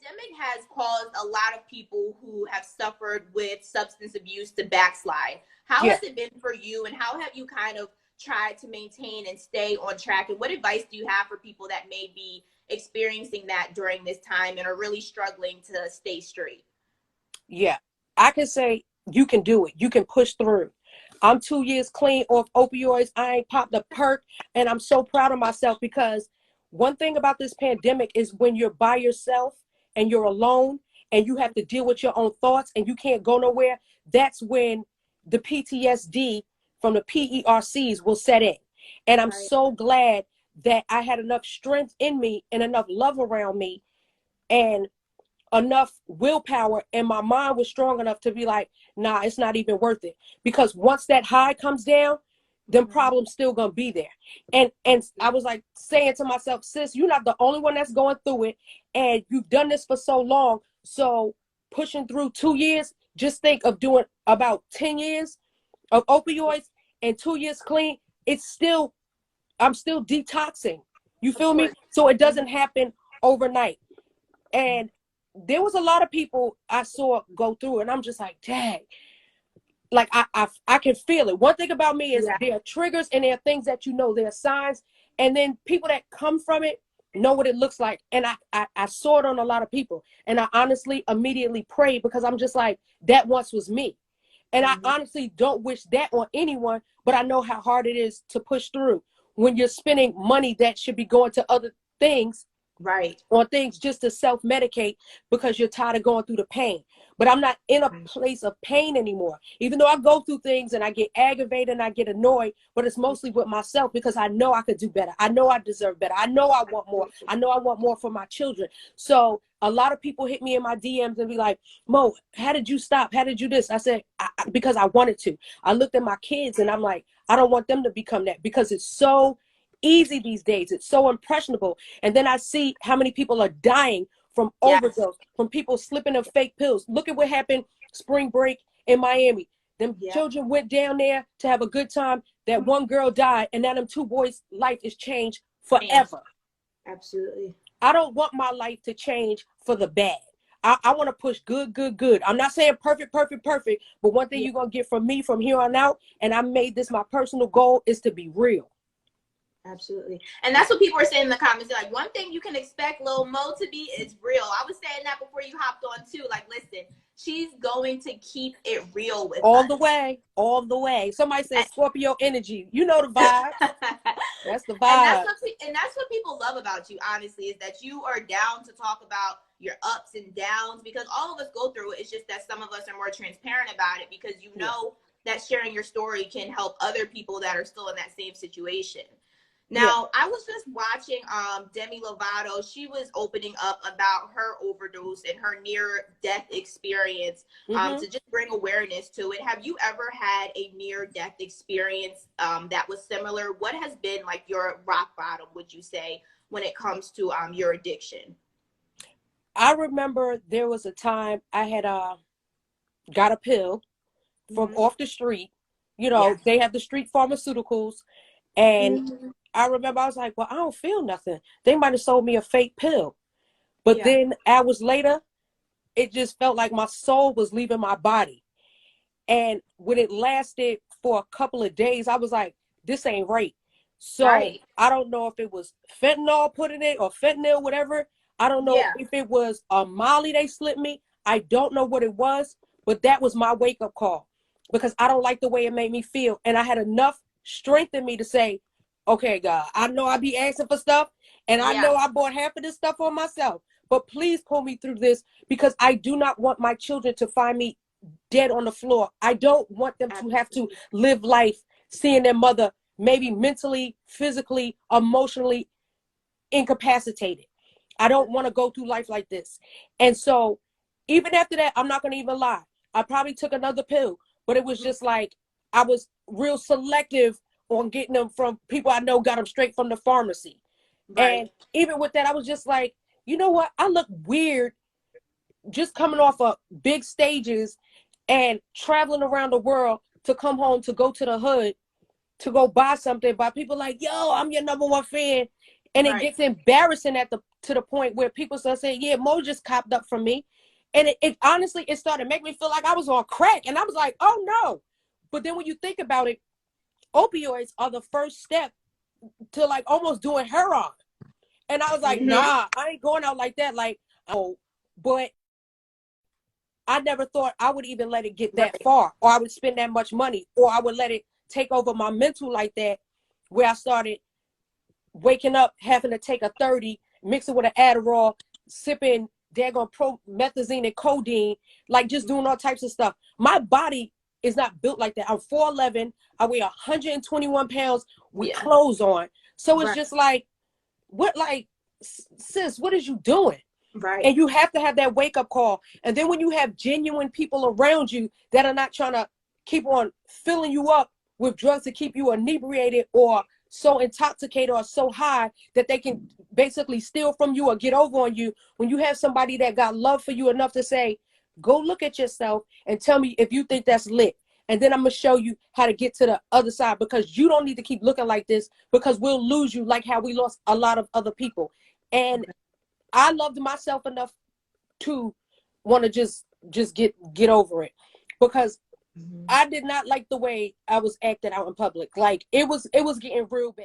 pandemic has caused a lot of people who have suffered with substance abuse to backslide. How Yeah. has it been for you, and how have you kind of tried to maintain and stay on track? And what advice do you have for people that may be experiencing that during this time and are really struggling to stay straight? Yeah. I can say you can do it. You can push through. I'm 2 years clean off opioids. I ain't popped a perk. And I'm so proud of myself because one thing about this pandemic is when you're by yourself and you're alone and you have to deal with your own thoughts and you can't go nowhere, that's when the PTSD from the PERCs will set in. And I'm Right. so glad that I had enough strength in me and enough love around me and enough willpower, and my mind was strong enough to be like, nah, it's not even worth it. Because once that high comes down, them problems still gonna be there. And I was like saying to myself, sis, you're not the only one that's going through it, and you've done this for so long. So pushing through 2 years, just think of doing about 10 years of opioids and 2 years clean. It's still, I'm still detoxing. You Of feel me? course. So it doesn't happen overnight. And there was a lot of people I saw go through, and I'm just like, dang, like I can feel it. One thing about me is Yeah. there are triggers and there are things that you know, there are signs, and then people that come from it know what it looks like. And I saw it on a lot of people, and I honestly immediately prayed because I'm just like, that once was me. And I honestly don't wish that on anyone, but I know how hard it is to push through when you're spending money that should be going to other things Right. on things just to self-medicate because you're tired of going through the pain. But I'm not in a place of pain anymore. Even though I go through things and I get aggravated and I get annoyed, but it's mostly with myself because I know I could do better. I know I deserve better. I know I want more. I know I want more for my children. So a lot of people hit me in my DMs and be like, Mo, how did you stop? How did you this? I said, because I wanted to. I looked at my kids and I'm like, I don't want them to become that because it's so easy these days. It's so impressionable. And then I see how many people are dying from Yes. overdose, from people slipping of fake pills. Look at what happened spring break in Miami. Them Yeah. children went down there to have a good time. That one girl died, and now them two boys' life is changed Change. forever. Absolutely. I don't want my life to change for the bad. I want to push good, good, good. I'm not saying perfect, perfect, perfect, but one thing Yeah. you're going to get from me from here on out, and I made this my personal goal, is to be real. Absolutely. And that's what people are saying in the comments. They're like, one thing you can expect Lil Mo to be is real. I was saying that before you hopped on too. Like, listen, she's going to keep it real with All us. the way, all the way. Somebody says Scorpio energy. You know the vibe. That's the vibe. And that's what people love about you, honestly, is that you are down to talk about your ups and downs, because all of us go through it. It's just that some of us are more transparent about it because you know that sharing your story can help other people that are still in that same situation. Now, I was just watching Demi Lovato. She was opening up about her overdose and her near-death experience to just bring awareness to it. Have you ever had a near-death experience that was similar? What has been like your rock bottom, would you say, when it comes to your addiction? I remember there was a time I had got a pill from off the street. You know, they have the street pharmaceuticals. And I remember I was like, well, I don't feel nothing. They might have sold me a fake pill. But then hours later, it just felt like my soul was leaving my body. And when it lasted for a couple of days, I was like, this ain't right. So I don't know if it was fentanyl put in it or fentanyl, whatever. I don't know if it was a Molly they slipped me. I don't know what it was, but that was my wake-up call because I don't like the way it made me feel. And I had enough strength in me to say, okay, God, I know I be asking for stuff and I know I bought half of this stuff on myself, but please pull me through this because I do not want my children to find me dead on the floor. I don't want them to have to live life seeing their mother maybe mentally, physically, emotionally incapacitated. I don't want to go through life like this. And so even after that, I'm not going to even lie. I probably took another pill, but it was just like I was real selective on getting them from people I know got them straight from the pharmacy. And even with that, I was just like, you know what? I look weird just coming off of big stages and traveling around the world to come home to go to the hood to go buy something by people like, yo, I'm your number one fan. And it gets embarrassing at the to the point where people start saying, yeah, Mo just copped up from me. And it honestly, it started to make me feel like I was on crack. And I was like, oh no. But then when you think about it, opioids are the first step to like almost doing heroin. And I was like, nah, I ain't going out like that. Like, oh, but I never thought I would even let it get that far, or I would spend that much money, or I would let it take over my mental like that, where I started waking up having to take a 30, mix it with an Adderall, sipping daggone promethazine and codeine, like just doing all types of stuff. My body is not built like that. I'm 4'11", I weigh 121 pounds with clothes on. So it's just like, what, like, sis, what is you doing? Right. And you have to have that wake up call. And then when you have genuine people around you that are not trying to keep on filling you up with drugs to keep you inebriated or so intoxicated or so high that they can basically steal from you or get over on you, when you have somebody that got love for you enough to say, go look at yourself and tell me if you think that's lit. And then I'm going to show you how to get to the other side, because you don't need to keep looking like this, because we'll lose you like how we lost a lot of other people. And I loved myself enough to want to just get over it, because I did not like the way I was acting out in public. Like it was getting real bad.